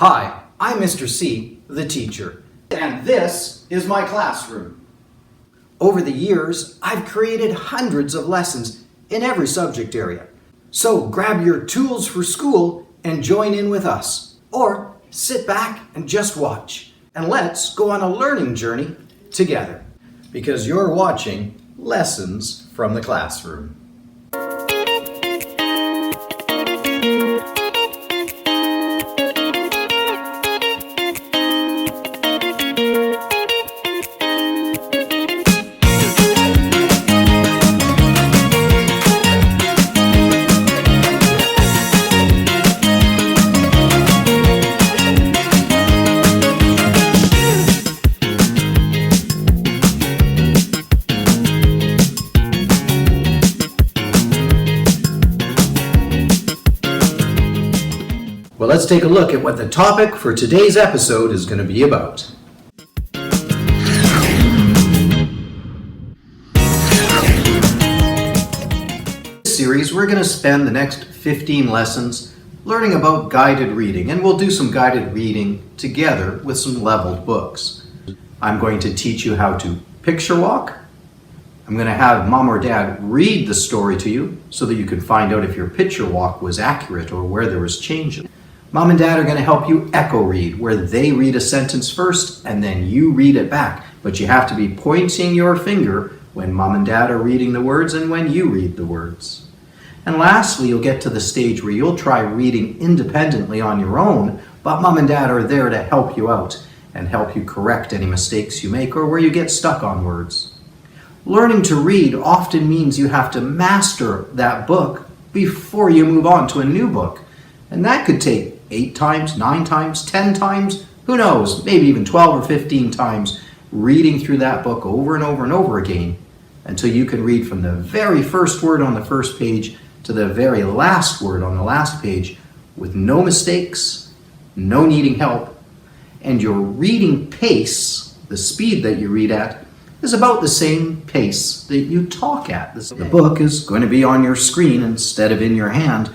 Hi, I'm Mr. C, the teacher, and this is my classroom. Over the years, I've created hundreds of lessons in every subject area. So grab your tools for school and join in with us. Or sit back and just watch. And let's go on a learning journey together. Because you're watching Lessons from the Classroom. Well, let's take a look at what the topic for today's episode is going to be about. In this series, we're going to spend the next 15 lessons learning about guided reading, and we'll do some guided reading together with some leveled books. I'm going to teach you how to picture walk. I'm going to have mom or dad read the story to you so that you can find out if your picture walk was accurate or where there was change. Mom and dad are going to help you echo read, where they read a sentence first and then you read it back. But you have to be pointing your finger when mom and dad are reading the words and when you read the words. And lastly, you'll get to the stage where you'll try reading independently on your own, but mom and dad are there to help you out and help you correct any mistakes you make or where you get stuck on words. Learning to read often means you have to master that book before you move on to a new book. And that could take 8 times, 9 times, 10 times, who knows, maybe even 12 or 15 times reading through that book over and over and over again until you can read from the very first word on the first page to the very last word on the last page with no mistakes, no needing help, and your reading pace, the speed that you read at, is about the same pace that you talk at. The book is going to be on your screen instead of in your hand,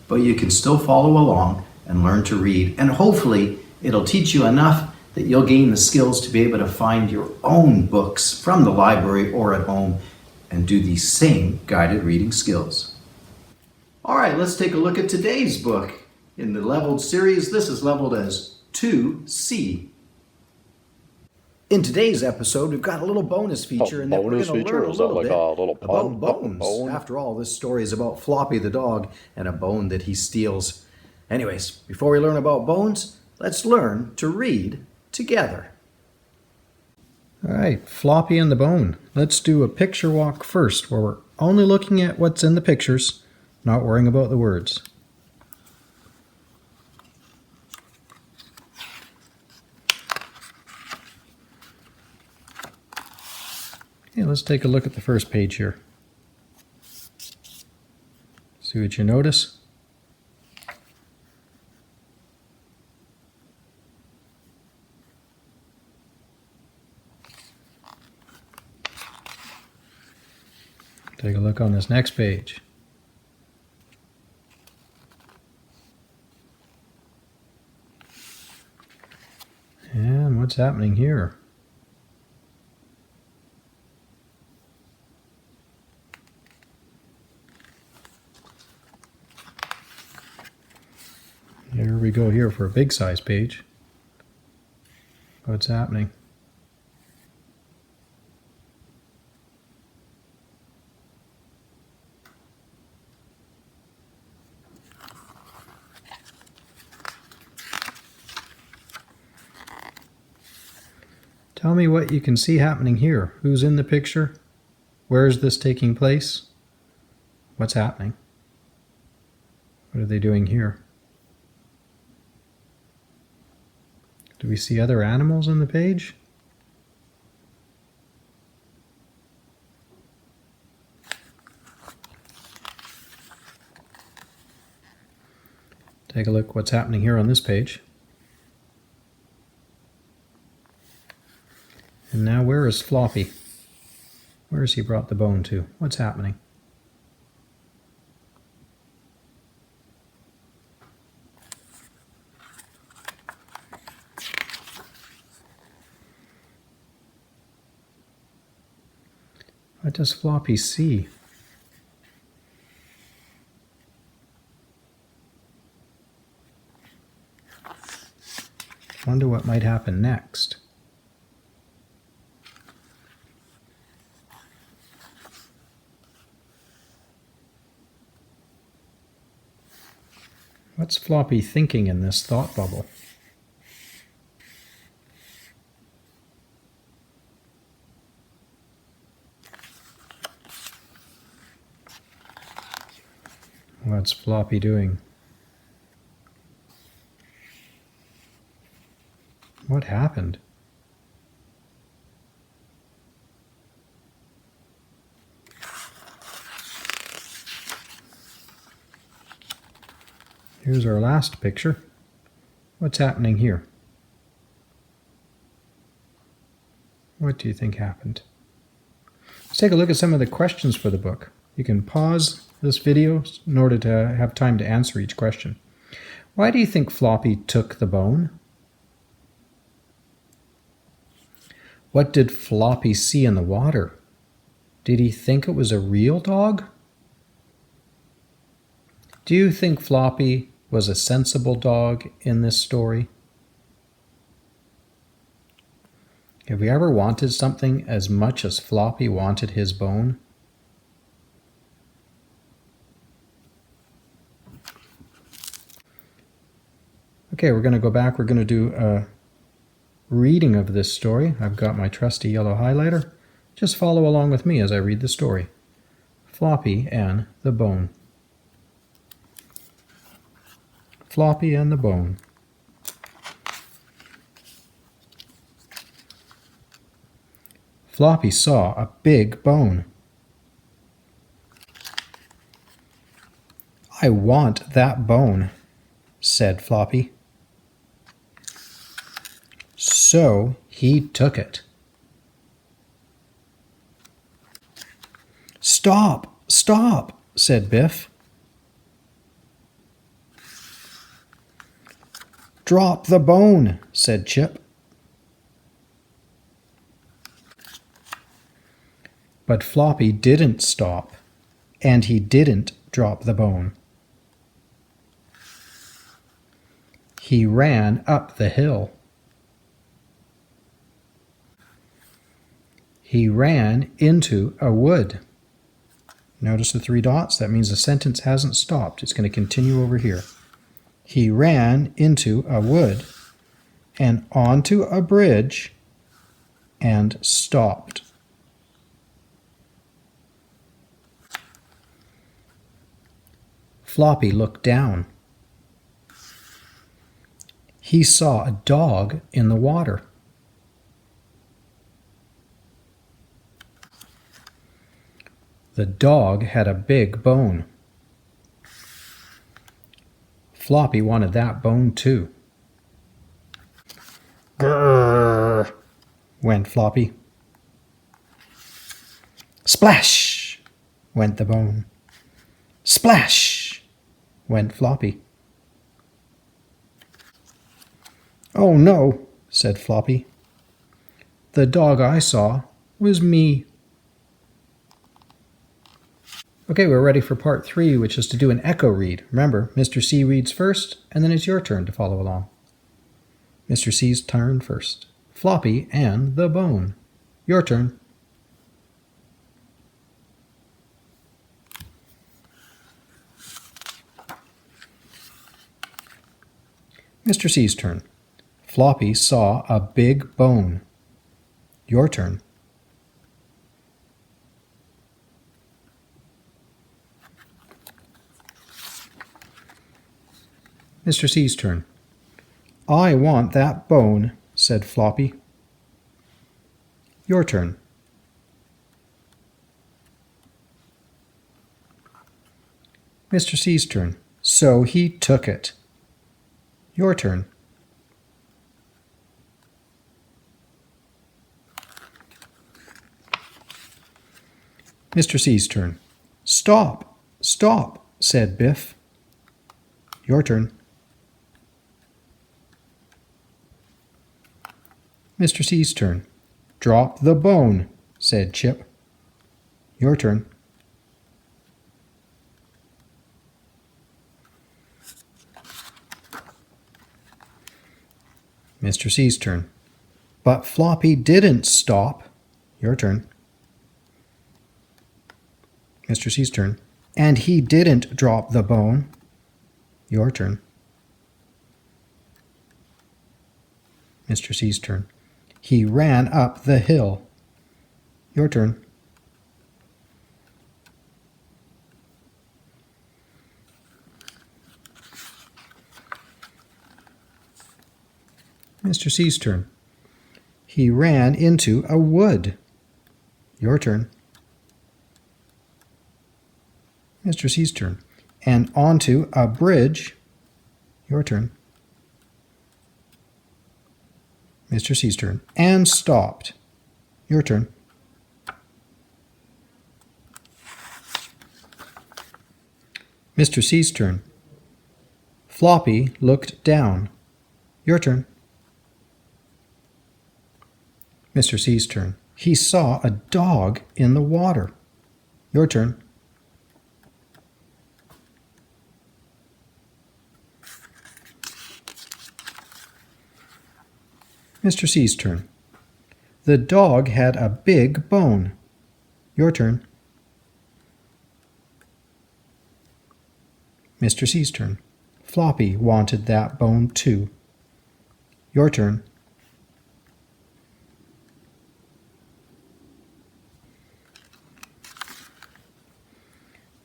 but you can still follow along and learn to read, and hopefully it'll teach you enough that you'll gain the skills to be able to find your own books from the library or at home and do these same guided reading skills. All right, let's take a look at today's book. In the leveled series, this is leveled as 2C. In today's episode, we've got a little bonus feature, and then we're going to learn a little bit about bones. After all, this story is about Floppy the dog and a bone that he steals. Anyways, before we learn about bones, let's learn to read together. All right, Floppy and the bone. Let's do a picture walk first, where we're only looking at what's in the pictures, not worrying about the words. Okay, let's take a look at the first page here. See what you notice? Take a look on this next page. And what's happening here? Here we go here for a big size page. What's happening? Tell me what you can see happening here. Who's in the picture? Where is this taking place? What's happening? What are they doing here? Do we see other animals in the page? Take a look what's happening here on this page. And now where is Floppy? Where has he brought the bone to? What's happening? What does Floppy see? Wonder what might happen next. What's Floppy thinking in this thought bubble? What's Floppy doing? What happened? Here's our last picture. What's happening here? What do you think happened? Let's take a look at some of the questions for the book. You can pause this video in order to have time to answer each question. Why do you think Floppy took the bone? What did Floppy see in the water? Did he think it was a real dog? Do you think Floppy was a sensible dog in this story? Have you ever wanted something as much as Floppy wanted his bone? Okay, we're going to go back. We're going to do a reading of this story. I've got my trusty yellow highlighter. Just follow along with me as I read the story. Floppy and the Bone. Floppy and the Bone. Floppy saw a big bone. "I want that bone," said Floppy. So he took it. "Stop, stop," said Biff. "Drop the bone," said Chip. But Floppy didn't stop, and he didn't drop the bone. He ran up the hill. He ran into a wood. Notice the 3 dots? That means the sentence hasn't stopped. It's going to continue over here. He ran into a wood and onto a bridge and stopped. Floppy looked down. He saw a dog in the water. The dog had a big bone. Floppy wanted that bone too. "Grrr," went Floppy. "Splash," went the bone. "Splash," went Floppy. "Oh no," said Floppy. "The dog I saw was me." Okay, we're ready for part 3, which is to do an echo read. Remember, Mr. C reads first, and then it's your turn to follow along. Mr. C's turn first. Floppy and the Bone. Your turn. Mr. C's turn. Floppy saw a big bone. Your turn. Mr. C's turn. "I want that bone," said Floppy. Your turn. Mr. C's turn. "So he took it." Your turn. Mr. C's turn. "Stop, stop," said Biff. Your turn. Mr. C's turn. "Drop the bone," said Chip. Your turn. Mr. C's turn. But Floppy didn't stop. Your turn. Mr. C's turn. And he didn't drop the bone. Your turn. Mr. C's turn. He ran up the hill. Your turn. Mr. C's turn. He ran into a wood. Your turn. Mr. C's turn. And onto a bridge. Your turn. Mr. C's turn. And stopped. Your turn. Mr. C's turn. Floppy looked down. Your turn. Mr. C's turn. He saw a dog in the water. Your turn. Mr. C's turn. The dog had a big bone. Your turn. Mr. C's turn. Floppy wanted that bone too. Your turn.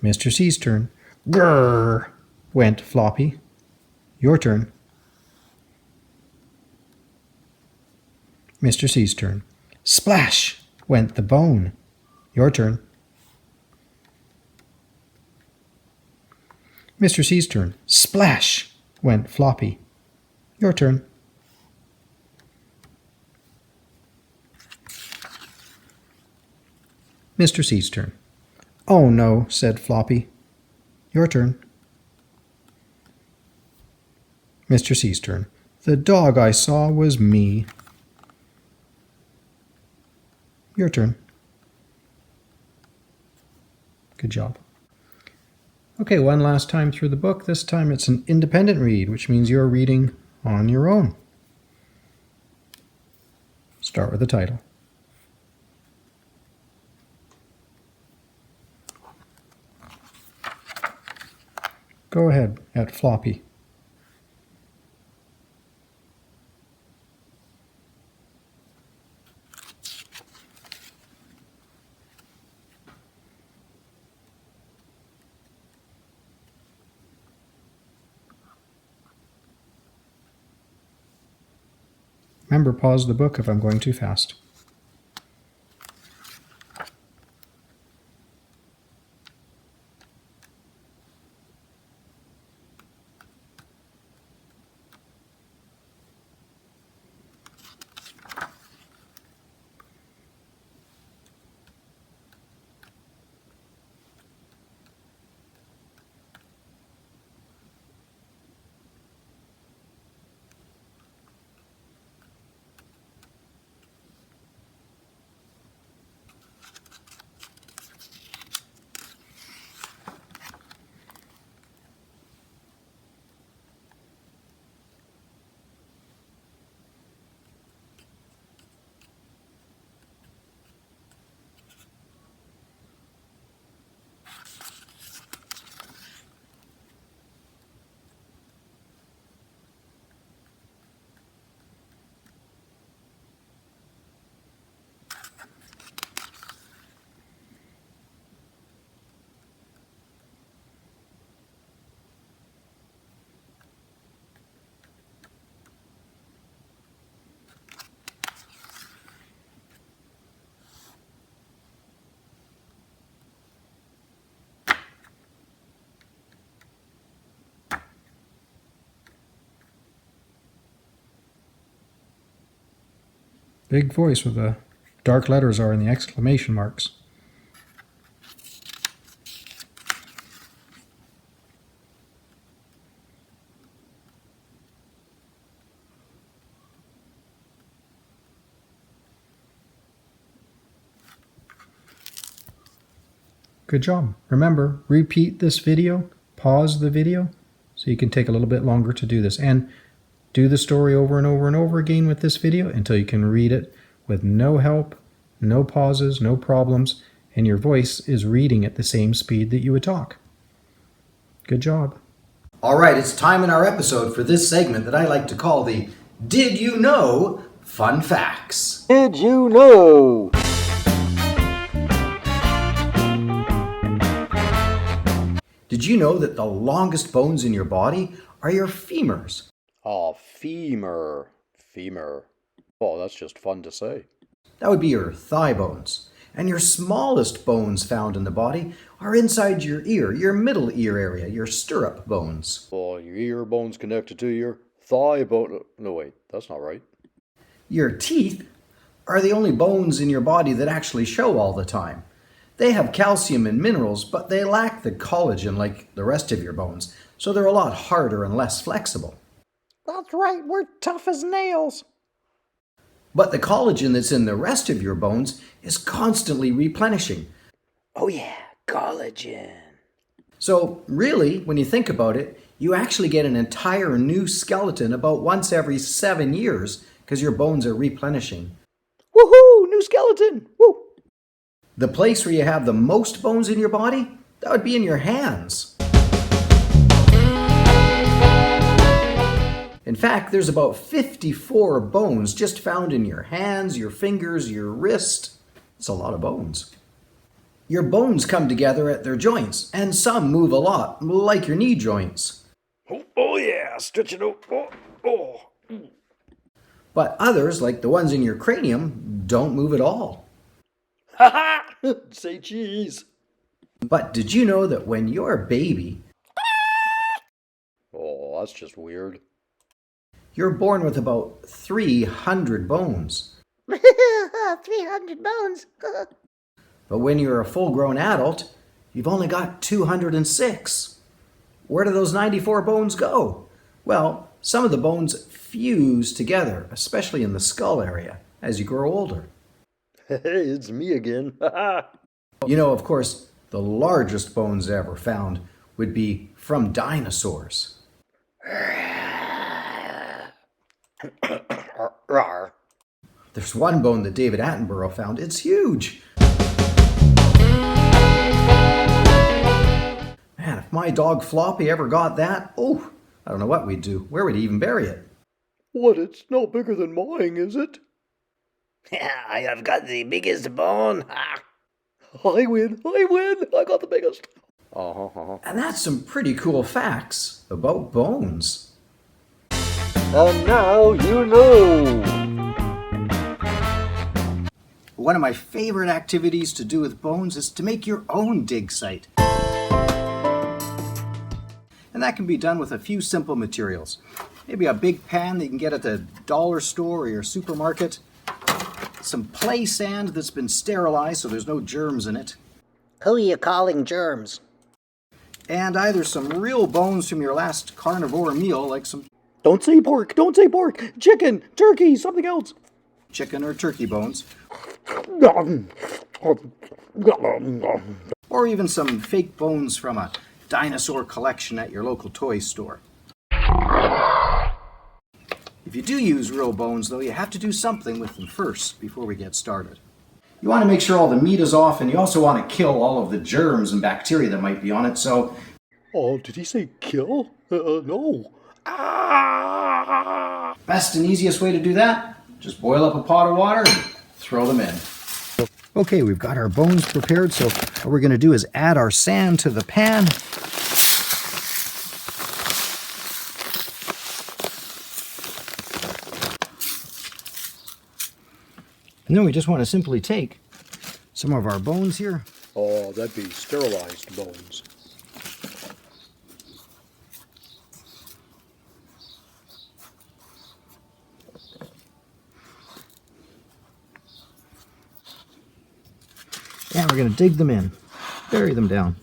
Mr. C's turn. Grrr, went Floppy. Your turn. Mr. C's turn. Splash, went the bone. Your turn. Mr. C's turn. Splash, went Floppy. Your turn. Mr. C's turn. Oh no, said Floppy. Your turn. Mr. C's turn. The dog I saw was me. Your turn. Good job. Okay, one last time through the book. This time it's an independent read, which means you're reading on your own. Start with the title. Go ahead at Floppy. Remember, pause the book if I'm going too fast. Big voice where the dark letters are in the exclamation marks. Good job. Remember, repeat this video, pause the video, so you can take a little bit longer to do this. And do the story over and over and over again with this video until you can read it with no help, no pauses, no problems, and your voice is reading at the same speed that you would talk. Good job. All right, it's time in our episode for this segment that I like to call the Did You Know Fun Facts. Did you know? Did you know that the longest bones in your body are your femurs? Oh, femur. Femur. Oh, that's just fun to say. That would be your thigh bones. And your smallest bones found in the body are inside your ear, your middle ear area, your stirrup bones. Oh, your ear bone's connected to your thigh bone. No, wait, that's not right. Your teeth are the only bones in your body that actually show all the time. They have calcium and minerals, but they lack the collagen like the rest of your bones, so they're a lot harder and less flexible. That's right, we're tough as nails. But the collagen that's in the rest of your bones is constantly replenishing. Oh yeah, collagen. So really, when you think about it, you actually get an entire new skeleton about once every 7 years because your bones are replenishing. Woohoo, new skeleton, woo! The place where you have the most bones in your body, that would be in your hands. In fact, there's about 54 bones just found in your hands, your fingers, your wrist. It's a lot of bones. Your bones come together at their joints, and some move a lot, like your knee joints. Oh yeah, stretch it out. Oh. But others, like the ones in your cranium, don't move at all. Ha ha! Say cheese. But did you know that when you're a baby, Oh, that's just weird. you're born with about 300 bones? 300 bones. But when you're a full-grown adult, you've only got 206. Where do those 94 bones go? Well, some of the bones fuse together, especially in the skull area, as you grow older. Hey, it's me again. You know, of course, the largest bones ever found would be from dinosaurs. Rawr. There's one bone that David Attenborough found. It's huge. Man, if my dog Floppy ever got that, oh, I don't know what we'd do. Where would he even bury it? What, it's no bigger than mine, is it? I have got the biggest bone. I win, I got the biggest. And that's some pretty cool facts about bones. And now you know. One of my favorite activities to do with bones is to make your own dig site. And that can be done with a few simple materials. Maybe a big pan that you can get at the dollar store or your supermarket. Some play sand that's been sterilized so there's no germs in it. Who are you calling germs? And either some real bones from your last carnivore meal, like some Don't say pork, chicken, turkey, something else. chicken or turkey bones, or even some fake bones from a dinosaur collection at your local toy store. If you do use real bones, though, you have to do something with them first before we get started. You want to make sure all the meat is off, and you also want to kill all of the germs and bacteria that might be on it, so... Oh, did he say kill? No. Best and easiest way to do that, just boil up a pot of water and throw them in. Okay, we've got our bones prepared, so what we're going to do is add our sand to the pan. And then we just want to simply take some of our bones here. Oh, that'd be sterilized bones. And we're going to dig them in, bury them down.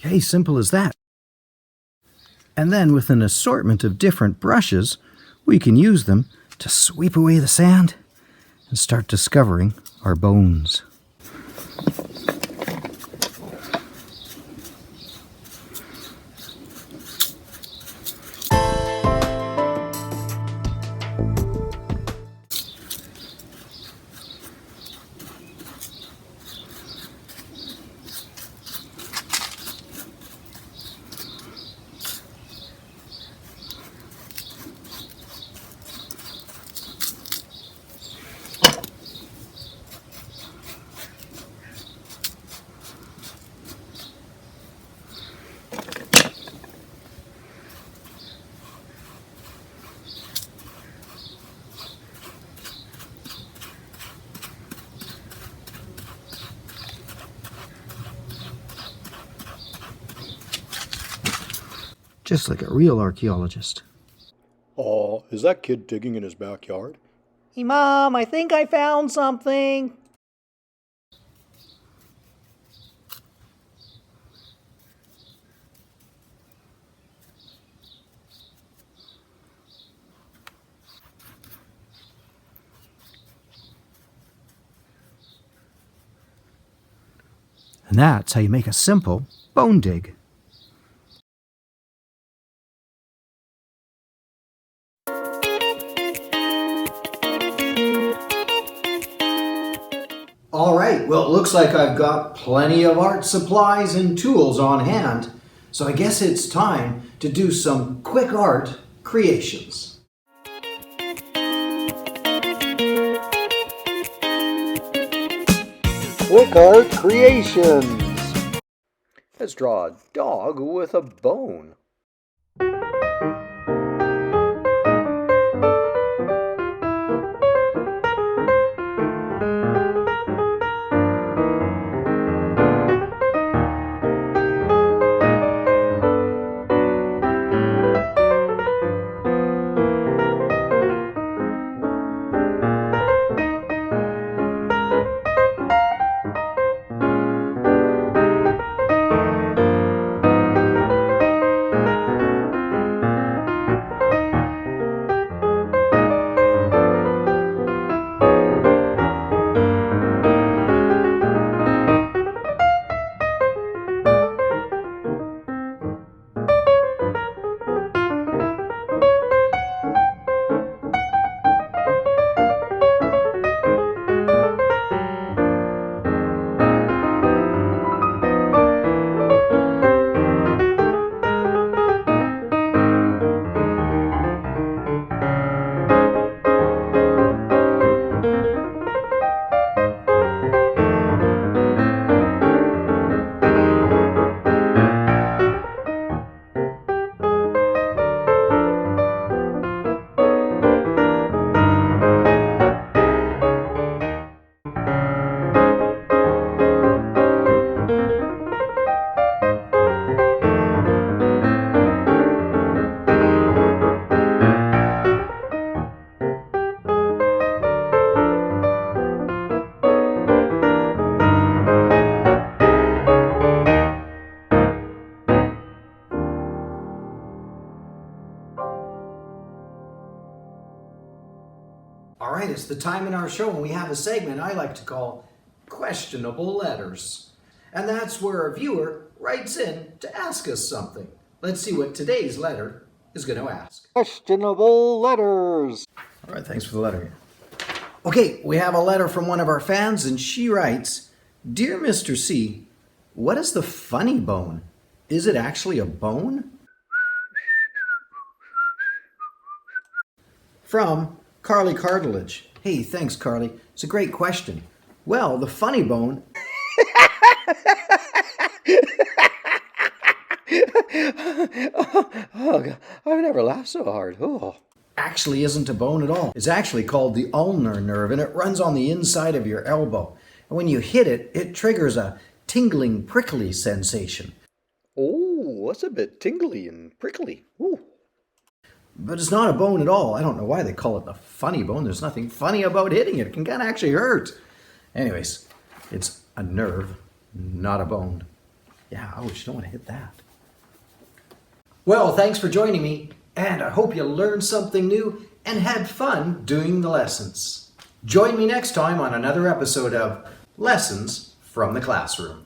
Hey, simple as that. And then with an assortment of different brushes, we can use them to sweep away the sand and start discovering our bones. Just like a real archaeologist. Aw, is that kid digging in his backyard? Hey, Mom, I think I found something. And that's how you make a simple bone dig. All right, well, it looks like I've got plenty of art supplies and tools on hand, so I guess it's time to do some quick art creations. Quick art creations! Let's draw a dog with a bone. All right, it's the time in our show when we have a segment I like to call Questionable Letters. And that's where a viewer writes in to ask us something. Let's see what today's letter is going to ask. Questionable letters! All right, thanks for the letter. Okay, we have a letter from one of our fans, and she writes, Dear Mr. C, what is the funny bone? Is it actually a bone? From Carly Cartilage. Hey, thanks, Carly. It's a great question. Well, the funny bone... Oh, God, I've never laughed so hard. Oh. actually isn't a bone at all. It's actually called the ulnar nerve, and it runs on the inside of your elbow. And when you hit it, it triggers a tingling, prickly sensation. Oh, that's a bit tingly and prickly. Ooh. But it's not a bone at all. I don't know why they call it the funny bone. There's nothing funny about hitting it. It can kind of actually hurt. Anyways, it's a nerve, not a bone. Yeah, ouch, don't want to hit that. Well, thanks for joining me, and I hope you learned something new and had fun doing the lessons. Join me next time on another episode of Lessons from the Classroom.